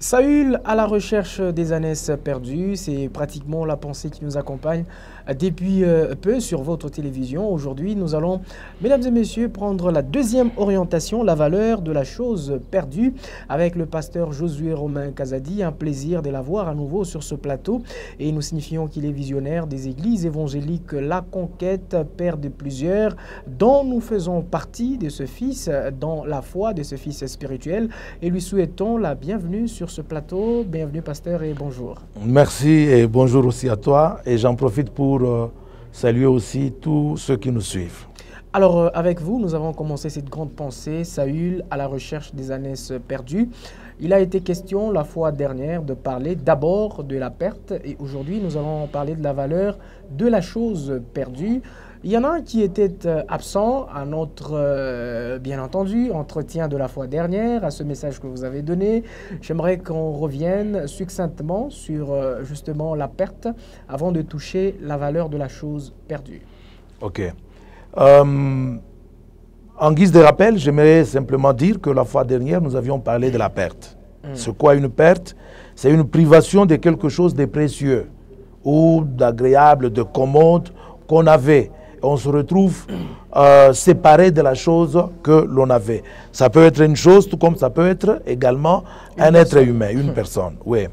Saül à la recherche des ânesses perdues, c'est pratiquement la pensée qui nous accompagne depuis peu sur votre télévision. Aujourd'hui, nous allons, mesdames et messieurs, prendre la deuxième orientation, la valeur de la chose perdue, avec le pasteur Josué Romain Kazadi. Un plaisir de l'avoir à nouveau sur ce plateau. Et nous signifions qu'il est visionnaire des églises évangéliques La Conquête, père de plusieurs, dont nous faisons partie de ce fils, dans la foi de ce fils spirituel. Et lui souhaitons la bienvenue sur ce plateau. Bienvenue, pasteur, et bonjour. Merci et bonjour aussi à toi. Et j'en profite pour saluer aussi tous ceux qui nous suivent. Alors, avec vous, nous avons commencé cette grande pensée, Saül à la recherche des ânesses perdues. Il a été question la fois dernière de parler d'abord de la perte et aujourd'hui, nous allons parler de la valeur de la chose perdue. Il y en a un qui était absent à notre, bien entendu, entretien de la fois dernière, à ce message que vous avez donné. J'aimerais qu'on revienne succinctement sur justement la perte avant de toucher la valeur de la chose perdue. Ok. En guise de rappel, j'aimerais simplement dire que la fois dernière, nous avions parlé de la perte. C'est quoi une perte? C'est une privation de quelque chose de précieux ou d'agréable, de commode qu'on avait. On se retrouve séparé de la chose que l'on avait. Ça peut être une chose, tout comme ça peut être également un être humain, une personne. Oui.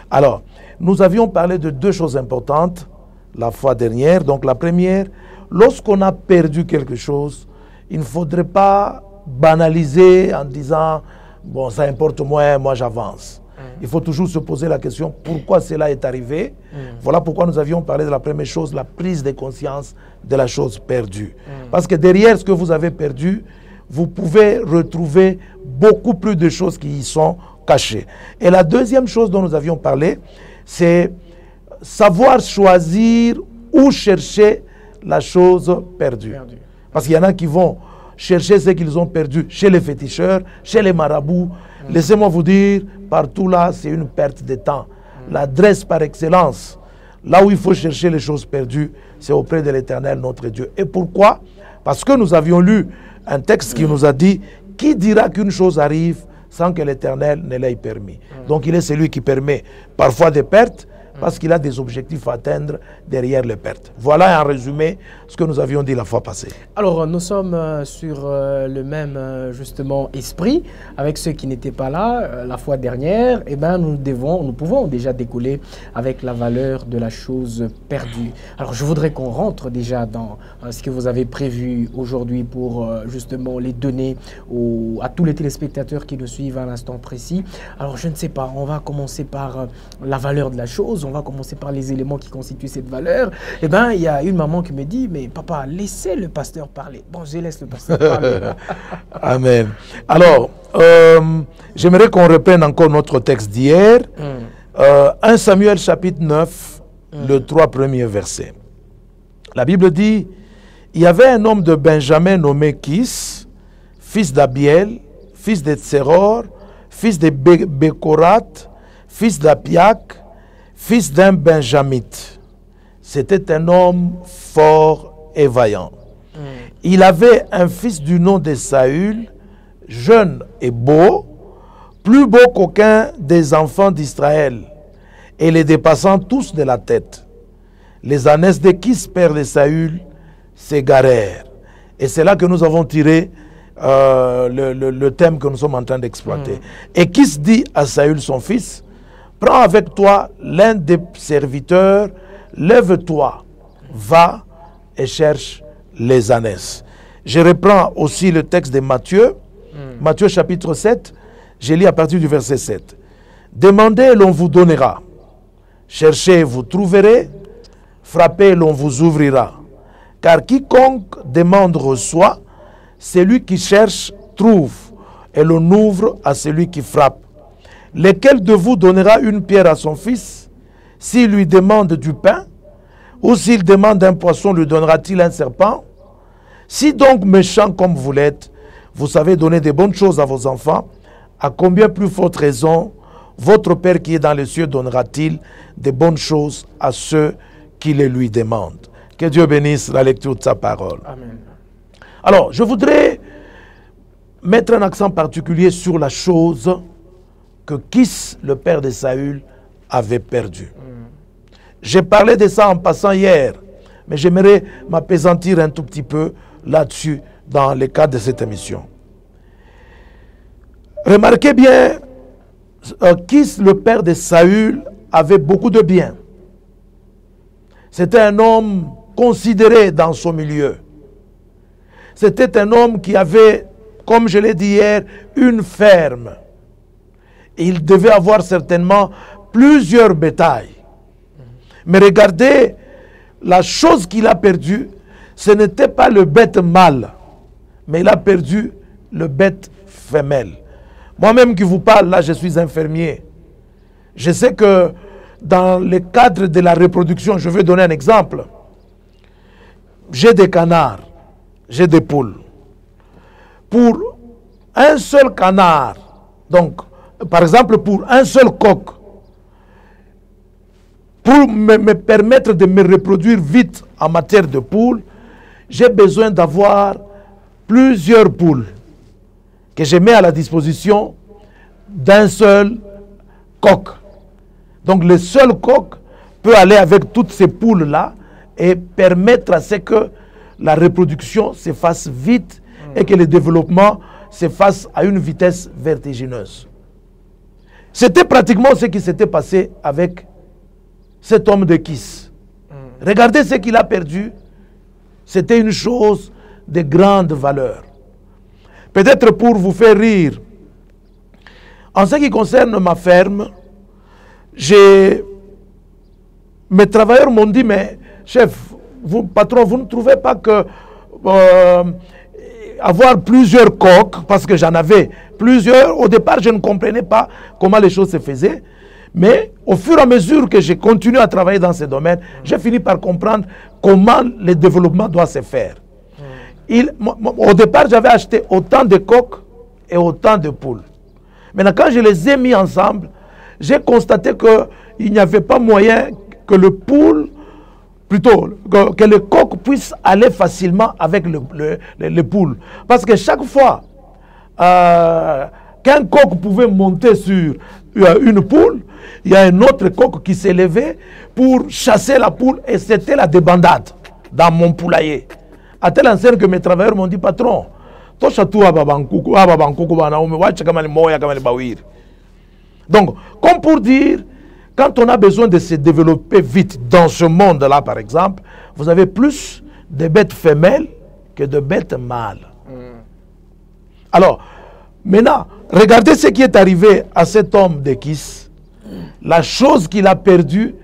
Alors, nous avions parlé de deux choses importantes la fois dernière. Donc, la première, lorsqu'on a perdu quelque chose, il ne faudrait pas banaliser en disant « bon, ça importe moins, moi j'avance ». Il faut toujours se poser la question pourquoi cela est arrivé. Voilà pourquoi nous avions parlé de la première chose, la prise de conscience de la chose perdue. Parce que derrière ce que vous avez perdu, vous pouvez retrouver beaucoup plus de choses qui y sont cachées. Et la deuxième chose dont nous avions parlé, c'est savoir choisir où chercher la chose perdue. Parce qu'il y en a qui vont chercher ce qu'ils ont perdu chez les féticheurs, chez les marabouts. Laissez-moi vous dire, partout là, c'est une perte de temps. L'adresse par excellence, là où il faut chercher les choses perdues, c'est auprès de l'Éternel, notre Dieu. Et pourquoi? Parce que nous avions lu un texte qui nous a dit « Qui dira qu'une chose arrive sans que l'Éternel ne l'ait permis ?» Donc il est celui qui permet parfois des pertes, parce qu'il a des objectifs à atteindre derrière les pertes. Voilà en résumé ce que nous avions dit la fois passée. Alors, nous sommes sur le même, justement, esprit avec ceux qui n'étaient pas là la fois dernière. Eh bien, nous pouvons déjà découler avec la valeur de la chose perdue. Alors, je voudrais qu'on rentre déjà dans ce que vous avez prévu aujourd'hui pour, justement, les donner à tous les téléspectateurs qui nous suivent à l'instant précis. Alors, je ne sais pas, on va commencer par la valeur de la chose. On va commencer par les éléments qui constituent cette valeur. Eh bien, il y a une maman qui me dit, mais papa, laissez le pasteur parler. Bon, je laisse le pasteur parler. Amen. Alors, j'aimerais qu'on reprenne encore notre texte d'hier. 1 Samuel chapitre 9, le 3 premiers versets. La Bible dit, il y avait un homme de Benjamin nommé Kis, fils d'Abiel, fils de Tseror, fils de Bekorat, fils d'Apiak, fils d'un Benjamite. C'était un homme fort et vaillant. Il avait un fils du nom de Saül, jeune et beau, plus beau qu'aucun des enfants d'Israël, et les dépassant tous de la tête. Les ânesses de Kis, père de Saül, s'égarèrent. Et c'est là que nous avons tiré le thème que nous sommes en train d'exploiter. Et Kis dit à Saül, son fils, prends avec toi l'un des serviteurs, lève-toi, va et cherche les ânesses. Je reprends aussi le texte de Matthieu, Matthieu chapitre 7, je lis à partir du verset 7. Demandez et l'on vous donnera, cherchez et vous trouverez, frappez et l'on vous ouvrira. Car quiconque demande reçoit, celui qui cherche trouve, et l'on ouvre à celui qui frappe. Lequel de vous donnera une pierre à son fils s'il lui demande du pain? Ou s'il demande un poisson, lui donnera-t-il un serpent? Si donc méchant comme vous l'êtes, vous savez donner de bonnes choses à vos enfants, à combien plus forte raison votre Père qui est dans les cieux donnera-t-il de bonnes choses à ceux qui les lui demandent? Que Dieu bénisse la lecture de sa parole. Amen. Alors, je voudrais mettre un accent particulier sur la chose que Kis, le père de Saül, avait perdu. J'ai parlé de ça en passant hier, mais j'aimerais m'apaisantir un tout petit peu là-dessus dans le cadre de cette émission. Remarquez bien, Kis, le père de Saül, avait beaucoup de biens. C'était un homme considéré dans son milieu. C'était un homme qui avait, comme je l'ai dit hier, une ferme. Il devait avoir certainement plusieurs bétails. Mais regardez, la chose qu'il a perdue, ce n'était pas le bête mâle, mais il a perdu le bête femelle. Moi-même qui vous parle, là, je suis infirmier. Je sais que dans le cadre de la reproduction, je vais donner un exemple. J'ai des canards, j'ai des poules. Pour un seul canard, donc, par exemple, pour un seul coq, pour me permettre de me reproduire vite en matière de poules, j'ai besoin d'avoir plusieurs poules que je mets à la disposition d'un seul coq. Donc le seul coq peut aller avec toutes ces poules-là et permettre à ce que la reproduction se fasse vite et que le développement se fasse à une vitesse vertigineuse. C'était pratiquement ce qui s'était passé avec cet homme de Kis. Regardez ce qu'il a perdu. C'était une chose de grande valeur. Peut-être pour vous faire rire, en ce qui concerne ma ferme, mes travailleurs m'ont dit, mais chef, vous, patron, vous ne trouvez pas que avoir plusieurs coqs, parce que j'en avais plusieurs, au départ je ne comprenais pas comment les choses se faisaient, mais au fur et à mesure que j'ai continué à travailler dans ce domaine, j'ai fini par comprendre comment le développement doit se faire. Au départ, j'avais acheté autant de coqs et autant de poules. Maintenant, quand je les ai mis ensemble, j'ai constaté qu'il n'y avait pas moyen que le poule, plutôt, que le coq puisse aller facilement avec le poule. Parce que chaque fois qu'un coq pouvait monter sur une poule, il y a un autre coq qui s'est levé pour chasser la poule et c'était la débandade dans mon poulailler. À telle enseigne que mes travailleurs m'ont dit, patron, donc, comme pour dire, quand on a besoin de se développer vite dans ce monde-là, par exemple, vous avez plus de bêtes femelles que de bêtes mâles. Alors, maintenant, regardez ce qui est arrivé à cet homme de Kis. La chose qu'il a perdue,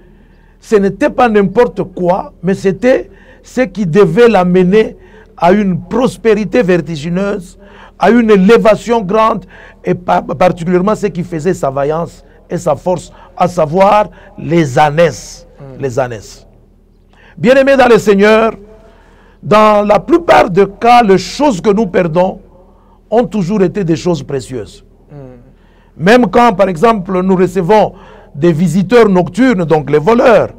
ce n'était pas n'importe quoi, mais c'était ce qui devait l'amener à une prospérité vertigineuse, à une élévation grande, et particulièrement ce qui faisait sa vaillance et sa force, à savoir les ânesses. Les ânesses. Bien-aimés dans le Seigneur, dans la plupart des cas, les choses que nous perdons ont toujours été des choses précieuses. Même quand, par exemple, nous recevons des visiteurs nocturnes, donc les voleurs,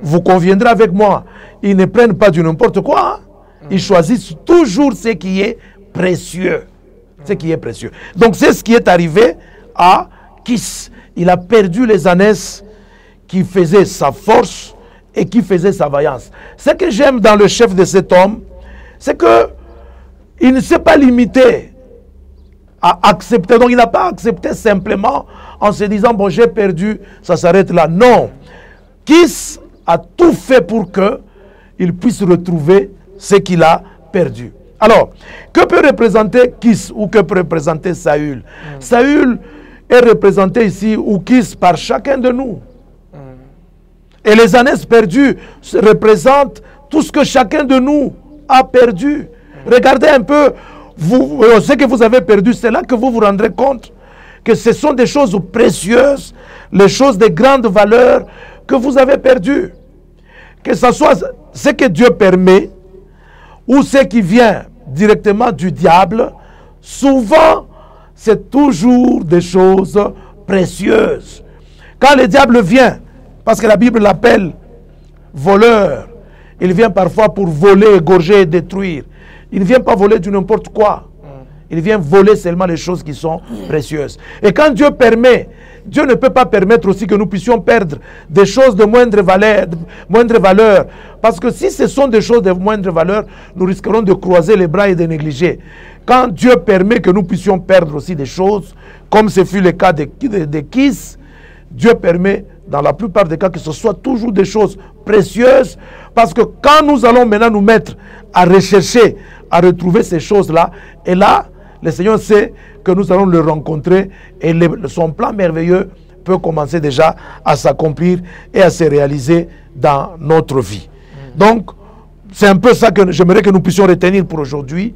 vous conviendrez avec moi, ils ne prennent pas du n'importe quoi. Ils choisissent toujours ce qui est précieux. Ce qui est précieux. Donc c'est ce qui est arrivé à Kis. Il a perdu les ânesses qui faisaient sa force et qui faisaient sa vaillance. Ce que j'aime dans le chef de cet homme, c'est qu'il ne s'est pas limité à accepter. Donc il n'a pas accepté simplement en se disant, bon, j'ai perdu, ça s'arrête là. Non. Kis a tout fait pour qu'il puisse retrouver ce qu'il a perdu. Alors, que peut représenter Kis ou que peut représenter Saül? Saül est représenté ici, ou Kis, par chacun de nous. Et les ânesses perdues représentent tout ce que chacun de nous a perdu. Regardez un peu, ce que vous avez perdu, c'est là que vous vous rendrez compte que ce sont des choses précieuses, les choses de grande valeur que vous avez perdues. Que ce soit ce que Dieu permet ou ce qui vient directement du diable, souvent c'est toujours des choses précieuses. Quand le diable vient, parce que la Bible l'appelle voleur, il vient parfois pour voler, égorger et détruire. Il ne vient pas voler du n'importe quoi. Il vient voler seulement les choses qui sont précieuses. Et quand Dieu permet, Dieu ne peut pas permettre aussi que nous puissions perdre des choses de moindre valeur. Parce que si ce sont des choses de moindre valeur, nous risquerons de croiser les bras et de négliger. Quand Dieu permet que nous puissions perdre aussi des choses, comme ce fut le cas de Kis, Dieu permet dans la plupart des cas que ce soit toujours des choses précieuses. Parce que quand nous allons maintenant nous mettre à rechercher, à retrouver ces choses-là, et là, le Seigneur sait que nous allons le rencontrer et son plan merveilleux peut commencer déjà à s'accomplir et à se réaliser dans notre vie. Donc, c'est un peu ça que j'aimerais que nous puissions retenir pour aujourd'hui.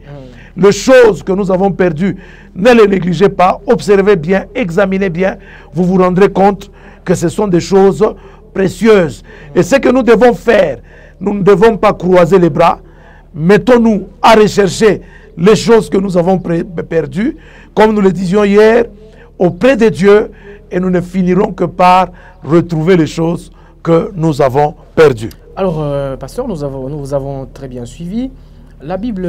Les choses que nous avons perdues, ne les négligez pas, observez bien, examinez bien, vous vous rendrez compte que ce sont des choses précieuses. Et ce que nous devons faire, nous ne devons pas croiser les bras, mettons-nous à rechercher les choses que nous avons perdues, comme nous le disions hier, auprès de Dieu, et nous ne finirons que par retrouver les choses que nous avons perdues. Alors, pasteur, nous avons très bien suivi. La Bible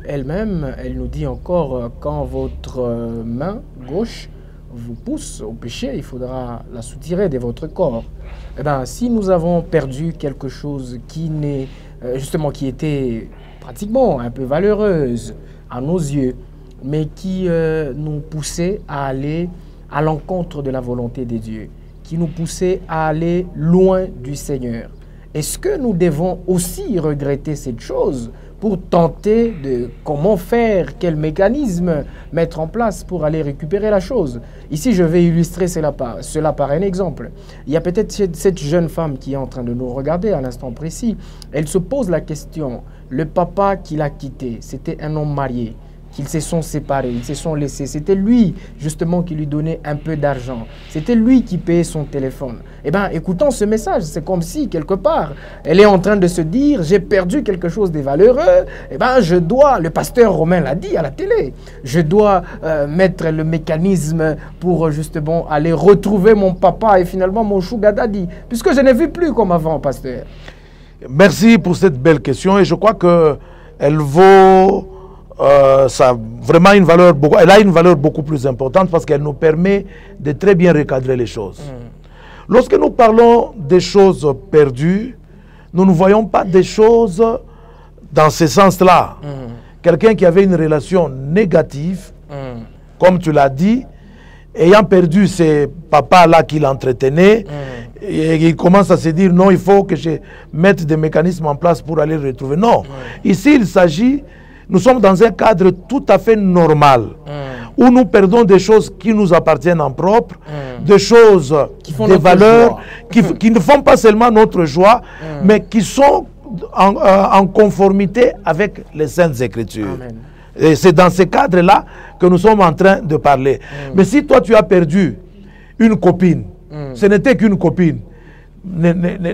elle-même, elle nous dit encore, quand votre main gauche vous pousse au péché, il faudra la soutirer de votre corps. Eh bien, si nous avons perdu quelque chose qui n'est justement qui était pratiquement un peu valeureuse à nos yeux, mais qui nous poussait à aller à l'encontre de la volonté de Dieu, qui nous poussait à aller loin du Seigneur. Est-ce que nous devons aussi regretter cette chose pour tenter de comment faire, quel mécanisme mettre en place pour aller récupérer la chose? Ici, je vais illustrer cela par un exemple. Il y a peut-être cette jeune femme qui est en train de nous regarder à l'instant précis. Elle se pose la question, le papa qui l'a quitté, c'était un homme marié, qu'ils se sont séparés, ils se sont laissés. C'était lui, justement, qui lui donnait un peu d'argent. C'était lui qui payait son téléphone. Eh bien, écoutons ce message. C'est comme si, quelque part, elle est en train de se dire, j'ai perdu quelque chose de valeureux. Eh bien, je dois, le pasteur Romain l'a dit à la télé, je dois mettre le mécanisme pour, justement, aller retrouver mon papa et finalement mon sugar daddy. Puisque je n'ai vu plus comme avant, pasteur. Merci pour cette belle question. Et je crois qu'elle vaut... ça a vraiment une valeur elle a une valeur beaucoup plus importante parce qu'elle nous permet de très bien recadrer les choses. Lorsque nous parlons des choses perdues, nous ne voyons pas des choses dans ce sens-là. Quelqu'un qui avait une relation négative, comme tu l'as dit, ayant perdu ces papas-là qui l'entretenaient, et il commence à se dire non, il faut que je mette des mécanismes en place pour aller le retrouver. Non, ici il s'agit... Nous sommes dans un cadre tout à fait normal, où nous perdons des choses qui nous appartiennent en propre, des choses, des valeurs, qui ne font pas seulement notre joie, mais qui sont en conformité avec les Saintes Écritures. Amen. Et c'est dans ce cadre-là que nous sommes en train de parler. Mais si toi tu as perdu une copine, ce n'était qu'une copine,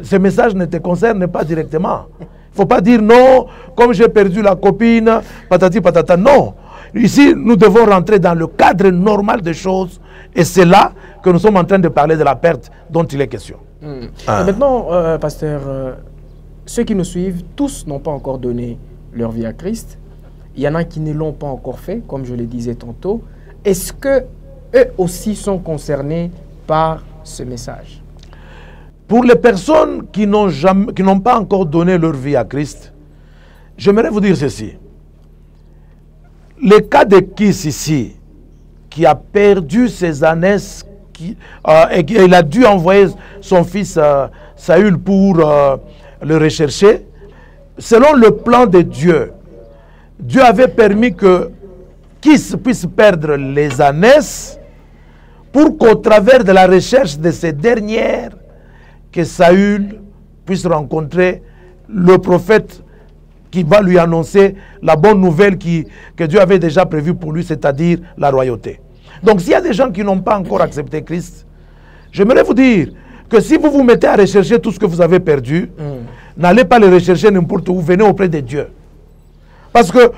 ce message ne te concerne pas directement. Il ne faut pas dire non, comme j'ai perdu la copine, patati patata. Non. Ici, nous devons rentrer dans le cadre normal des choses. Et c'est là que nous sommes en train de parler de la perte dont il est question. Et maintenant, pasteur, ceux qui nous suivent, tous n'ont pas encore donné leur vie à Christ. Il y en a qui ne l'ont pas encore fait, comme je le disais tantôt. Est-ce que eux aussi sont concernés par ce message? Pour les personnes qui n'ont pas encore donné leur vie à Christ, j'aimerais vous dire ceci. Le cas de Kis ici, qui a perdu ses ânesses, et il a dû envoyer son fils Saül pour le rechercher, selon le plan de Dieu, Dieu avait permis que Kis puisse perdre les ânesses pour qu'au travers de la recherche de ces dernières, que Saül puisse rencontrer le prophète qui va lui annoncer la bonne nouvelle que Dieu avait déjà prévue pour lui, c'est-à-dire la royauté. Donc s'il y a des gens qui n'ont pas encore accepté Christ, j'aimerais vous dire que si vous vous mettez à rechercher tout ce que vous avez perdu, n'allez pas le rechercher n'importe où, venez auprès de Dieu. Parce que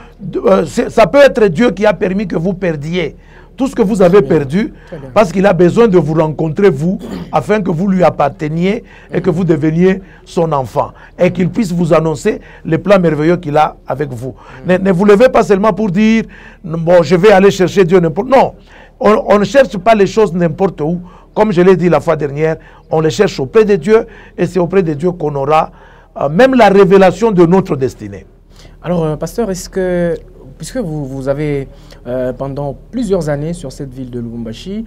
ça peut être Dieu qui a permis que vous perdiez tout ce que vous avez perdu, parce qu'il a besoin de vous rencontrer, vous, afin que vous lui apparteniez et que vous deveniez son enfant. Et qu'il puisse vous annoncer les plans merveilleux qu'il a avec vous. Ne vous levez pas seulement pour dire, bon, je vais aller chercher Dieu n'importe où. Non, on ne cherche pas les choses n'importe où. Comme je l'ai dit la fois dernière, on les cherche auprès de Dieu, et c'est auprès de Dieu qu'on aura même la révélation de notre destinée. Alors, pasteur, est-ce que, puisque vous avez pendant plusieurs années sur cette ville de Lubumbashi,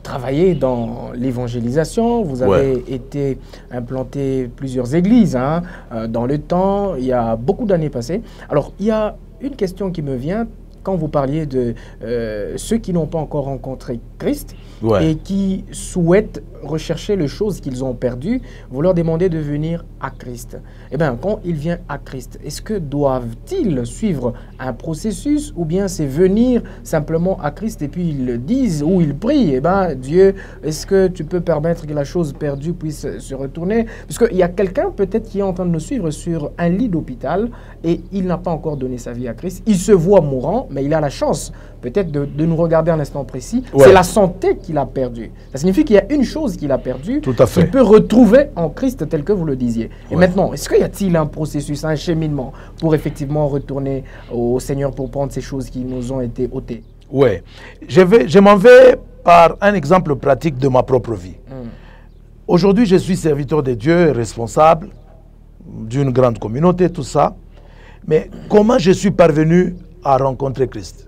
travaillé dans l'évangélisation, vous avez été implanté plusieurs églises dans le temps, il y a beaucoup d'années passées. Alors, il y a une question qui me vient quand vous parliez de ceux qui n'ont pas encore rencontré Christ et qui souhaitent rechercher les choses qu'ils ont perdues, vous leur demandez de venir à Christ. Eh bien, quand ils viennent à Christ, est-ce que doivent-ils suivre un processus ou bien c'est venir simplement à Christ et puis ils le disent ou ils prient, eh bien, Dieu, est-ce que tu peux permettre que la chose perdue puisse se retourner? Parce qu'il y a quelqu'un peut-être qui est en train de nous suivre sur un lit d'hôpital et il n'a pas encore donné sa vie à Christ. Il se voit mourant, mais il a la chance peut-être de nous regarder à un instant précis. C'est la santé qu'il a perdue. Ça signifie qu'il y a une chose qu'il a perdue, qu'il peut retrouver en Christ tel que vous le disiez. Et maintenant, est-ce qu'il y a-t-il un processus, un cheminement pour effectivement retourner au Seigneur pour prendre ces choses qui nous ont été ôtées? Oui. Je m'en vais par un exemple pratique de ma propre vie. Aujourd'hui, je suis serviteur de Dieu, responsable d'une grande communauté, tout ça. Mais comment je suis parvenu à rencontrer Christ?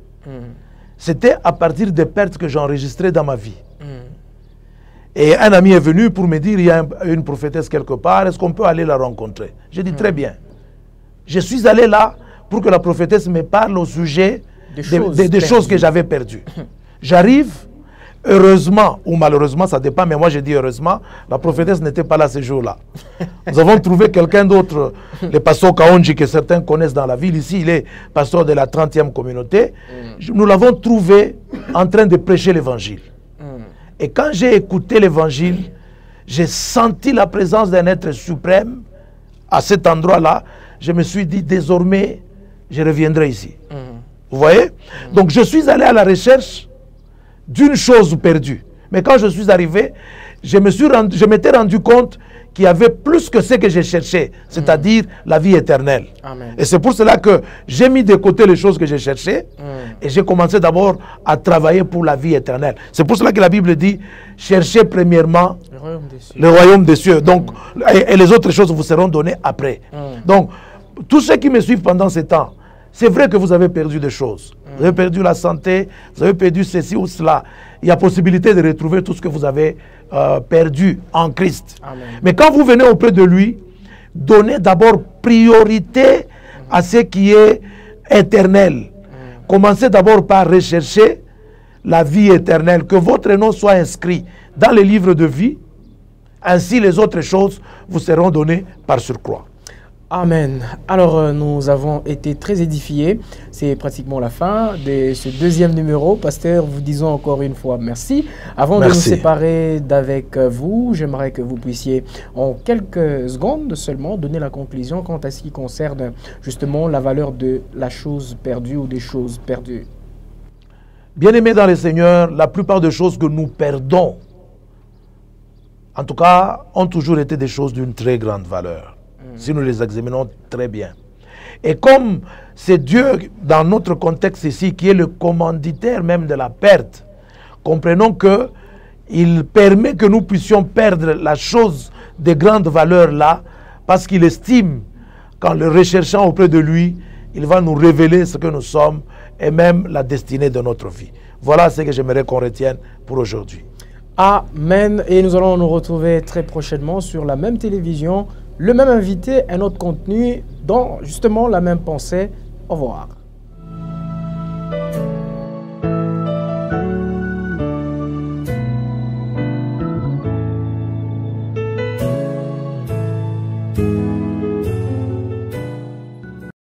C'était à partir des pertes que j'ai enregistrées dans ma vie. Et un ami est venu pour me dire, il y a une prophétesse quelque part, est-ce qu'on peut aller la rencontrer? J'ai dit, très bien. Je suis allé là pour que la prophétesse me parle au sujet des choses que j'avais perdues. J'arrive, heureusement, ou malheureusement, ça dépend, mais moi je dis heureusement, la prophétesse n'était pas là ce jour-là. Nous avons trouvé quelqu'un d'autre, le pasteur Kaonji, que certains connaissent dans la ville. Ici, il est pasteur de la 30e communauté. Nous l'avons trouvé en train de prêcher l'évangile. Et quand j'ai écouté l'évangile, j'ai senti la présence d'un être suprême à cet endroit-là. Je me suis dit, désormais, je reviendrai ici. Vous voyez? Donc, je suis allé à la recherche d'une chose perdue. Mais quand je suis arrivé, je m'étais rendu compte qu'il y avait plus que ce que je cherchais, c'est-à-dire la vie éternelle. Amen. Et c'est pour cela que j'ai mis de côté les choses que je cherchais et j'ai commencé d'abord à travailler pour la vie éternelle. C'est pour cela que la Bible dit, cherchez premièrement le royaume des cieux. Donc, et les autres choses vous seront données après. Donc, tous ceux qui me suivent pendant ce temps, c'est vrai que vous avez perdu des choses. Vous avez perdu la santé, vous avez perdu ceci ou cela. Il y a possibilité de retrouver tout ce que vous avez perdu en Christ. Amen. Mais quand vous venez auprès de lui, donnez d'abord priorité à ce qui est éternel. Commencez d'abord par rechercher la vie éternelle, que votre nom soit inscrit dans les livres de vie. Ainsi, les autres choses vous seront données par surcroît. Amen. Alors, nous avons été très édifiés. C'est pratiquement la fin de ce deuxième numéro. Pasteur, vous disons encore une fois merci. Avant de nous séparer d'avec vous, j'aimerais que vous puissiez, en quelques secondes seulement, donner la conclusion quant à ce qui concerne justement la valeur de la chose perdue ou des choses perdues. Bien-aimés dans le Seigneur, la plupart des choses que nous perdons, en tout cas, ont toujours été des choses d'une très grande valeur. Si nous les examinons très bien. Et comme c'est Dieu, dans notre contexte ici, qui est le commanditaire même de la perte, comprenons qu'il permet que nous puissions perdre la chose de grande valeur là, parce qu'il estime qu'en le recherchant auprès de lui, il va nous révéler ce que nous sommes et même la destinée de notre vie. Voilà ce que j'aimerais qu'on retienne pour aujourd'hui. Amen. Et nous allons nous retrouver très prochainement sur la même télévision, le même invité, un autre contenu, dans justement la même pensée. Au revoir.